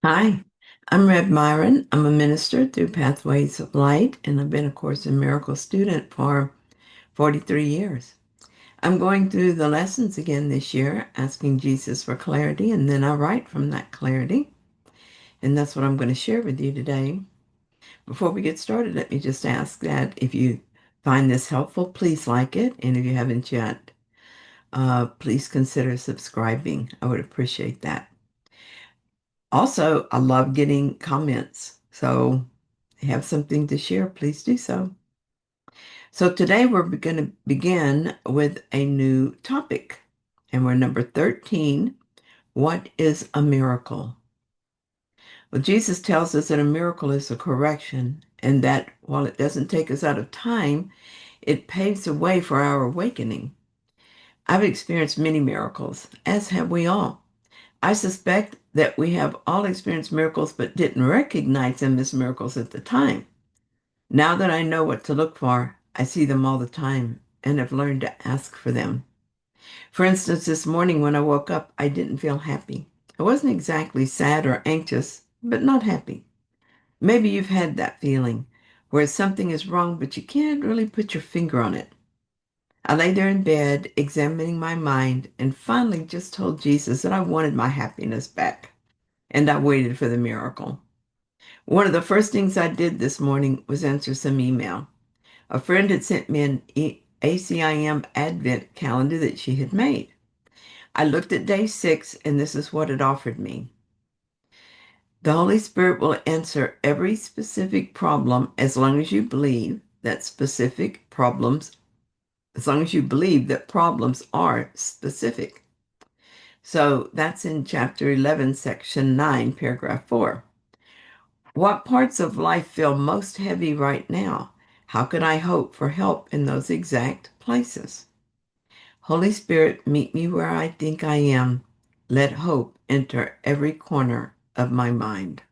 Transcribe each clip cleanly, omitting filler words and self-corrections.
Hi, I'm Reb Myron. I'm a minister through Pathways of Light, and I've been a Course in Miracles student for 43 years. I'm going through the lessons again this year, asking Jesus for clarity, and then I write from that clarity. And that's what I'm going to share with you today. Before we get started, let me just ask that if you find this helpful, please like it. And if you haven't yet, please consider subscribing. I would appreciate that. Also, I love getting comments. So if you have something to share, please do so. So today we're going to begin with a new topic. And we're number 13. What is a miracle? Well, Jesus tells us that a miracle is a correction, and that while it doesn't take us out of time, it paves the way for our awakening. I've experienced many miracles, as have we all. I suspect that we have all experienced miracles but didn't recognize them as miracles at the time. Now that I know what to look for, I see them all the time and have learned to ask for them. For instance, this morning when I woke up, I didn't feel happy. I wasn't exactly sad or anxious, but not happy. Maybe you've had that feeling where something is wrong, but you can't really put your finger on it. I lay there in bed, examining my mind, and finally just told Jesus that I wanted my happiness back. And I waited for the miracle. One of the first things I did this morning was answer some email. A friend had sent me an ACIM Advent calendar that she had made. I looked at day 6, and this is what it offered me. The Holy Spirit will answer every specific problem as long as you believe that problems are specific. So that's in chapter 11, section 9, paragraph 4. What parts of life feel most heavy right now? How can I hope for help in those exact places? Holy Spirit, meet me where I think I am. Let hope enter every corner of my mind.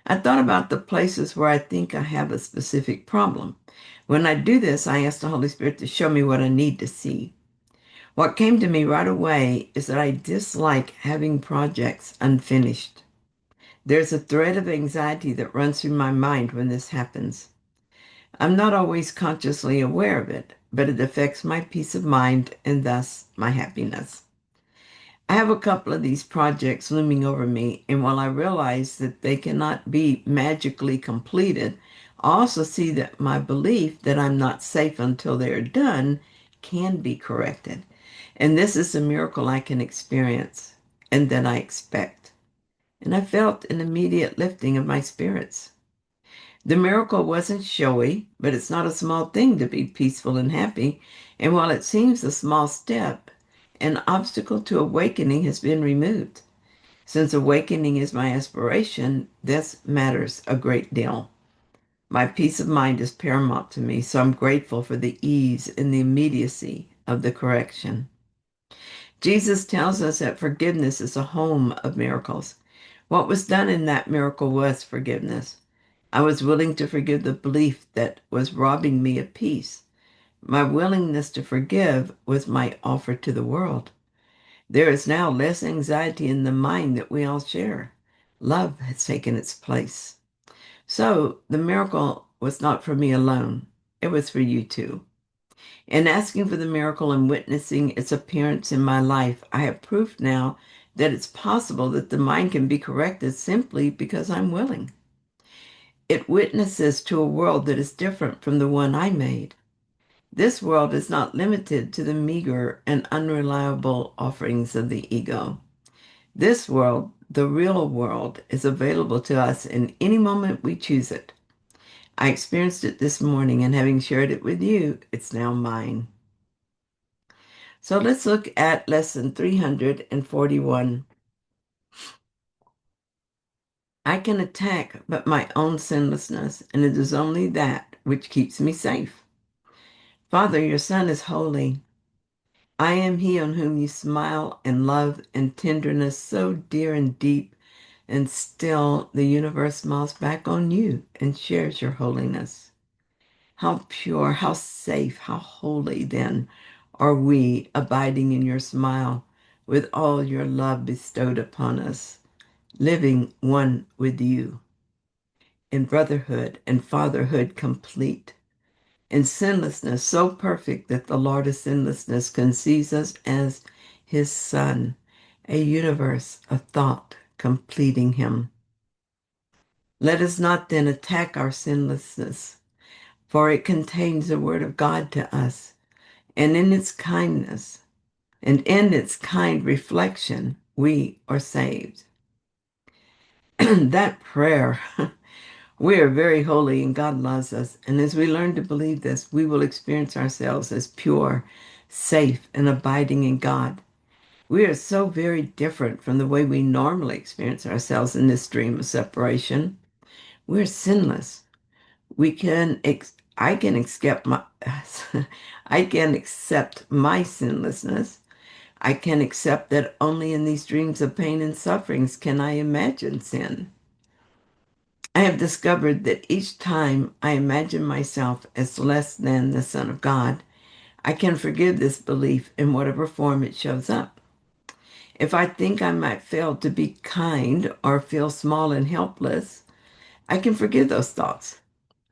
I thought about the places where I think I have a specific problem. When I do this, I ask the Holy Spirit to show me what I need to see. What came to me right away is that I dislike having projects unfinished. There's a thread of anxiety that runs through my mind when this happens. I'm not always consciously aware of it, but it affects my peace of mind and thus my happiness. I have a couple of these projects looming over me, and while I realize that they cannot be magically completed, I also see that my belief that I'm not safe until they are done can be corrected. And this is a miracle I can experience and that I expect. And I felt an immediate lifting of my spirits. The miracle wasn't showy, but it's not a small thing to be peaceful and happy. And while it seems a small step, an obstacle to awakening has been removed. Since awakening is my aspiration, this matters a great deal. My peace of mind is paramount to me, so I'm grateful for the ease and the immediacy of the correction. Jesus tells us that forgiveness is a home of miracles. What was done in that miracle was forgiveness. I was willing to forgive the belief that was robbing me of peace. My willingness to forgive was my offer to the world. There is now less anxiety in the mind that we all share. Love has taken its place. So the miracle was not for me alone. It was for you too. In asking for the miracle and witnessing its appearance in my life, I have proof now that it's possible that the mind can be corrected simply because I'm willing. It witnesses to a world that is different from the one I made. This world is not limited to the meager and unreliable offerings of the ego. This world, the real world, is available to us in any moment we choose it. I experienced it this morning, and having shared it with you, it's now mine. So let's look at lesson 341. I can attack but my own sinlessness, and it is only that which keeps me safe. Father, your Son is holy. I am he on whom you smile and love and tenderness so dear and deep, and still the universe smiles back on you and shares your holiness. How pure, how safe, how holy then are we abiding in your smile with all your love bestowed upon us. living one with you, in brotherhood and fatherhood complete, in sinlessness so perfect that the Lord of sinlessness conceives us as his son, a universe of thought completing him. Let us not then attack our sinlessness, for it contains the word of God to us, and in its kindness, and in its kind reflection, we are saved. That prayer, we are very holy and God loves us. And as we learn to believe this, we will experience ourselves as pure, safe, and abiding in God. We are so very different from the way we normally experience ourselves in this dream of separation. We're sinless. I can accept my I can accept my sinlessness. I can accept that only in these dreams of pain and sufferings can I imagine sin. I have discovered that each time I imagine myself as less than the Son of God, I can forgive this belief in whatever form it shows up. If I think I might fail to be kind or feel small and helpless, I can forgive those thoughts.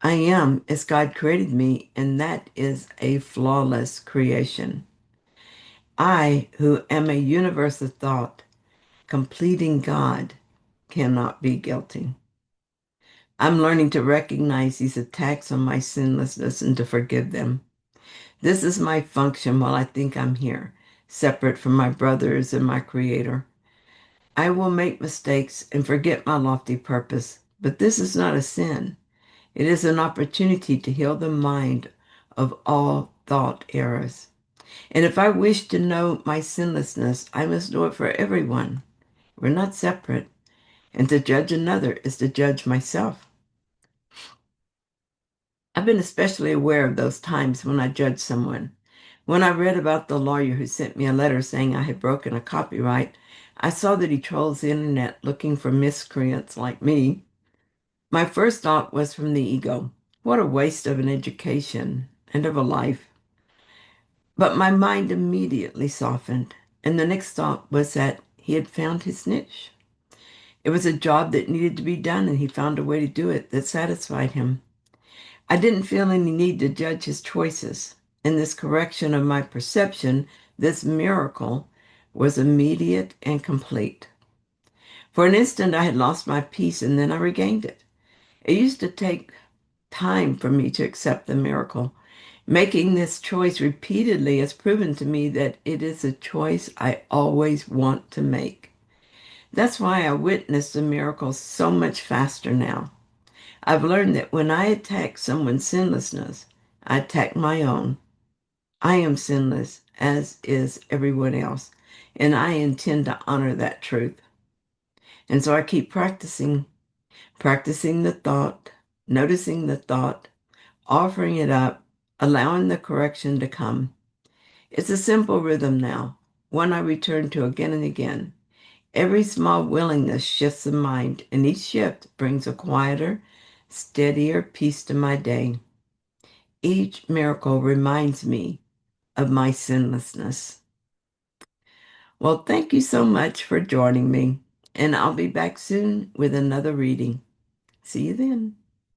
I am as God created me, and that is a flawless creation. I, who am a universe of thought, completing God, cannot be guilty. I'm learning to recognize these attacks on my sinlessness and to forgive them. This is my function while I think I'm here, separate from my brothers and my Creator. I will make mistakes and forget my lofty purpose, but this is not a sin. It is an opportunity to heal the mind of all thought errors. And if I wish to know my sinlessness, I must know it for everyone. We're not separate. And to judge another is to judge myself. I've been especially aware of those times when I judge someone. When I read about the lawyer who sent me a letter saying I had broken a copyright, I saw that he trolls the internet looking for miscreants like me. My first thought was from the ego. What a waste of an education and of a life. But my mind immediately softened, and the next thought was that he had found his niche. It was a job that needed to be done, and he found a way to do it that satisfied him. I didn't feel any need to judge his choices. In this correction of my perception, this miracle was immediate and complete. For an instant, I had lost my peace, and then I regained it. It used to take time for me to accept the miracle. Making this choice repeatedly has proven to me that it is a choice I always want to make. That's why I witness the miracles so much faster now. I've learned that when I attack someone's sinlessness, I attack my own. I am sinless, as is everyone else, and I intend to honor that truth. And so I keep practicing the thought, noticing the thought, offering it up, allowing the correction to come. It's a simple rhythm now, one I return to again and again. Every small willingness shifts the mind, and each shift brings a quieter, steadier peace to my day. Each miracle reminds me of my sinlessness. Well, thank you so much for joining me, and I'll be back soon with another reading. See you then.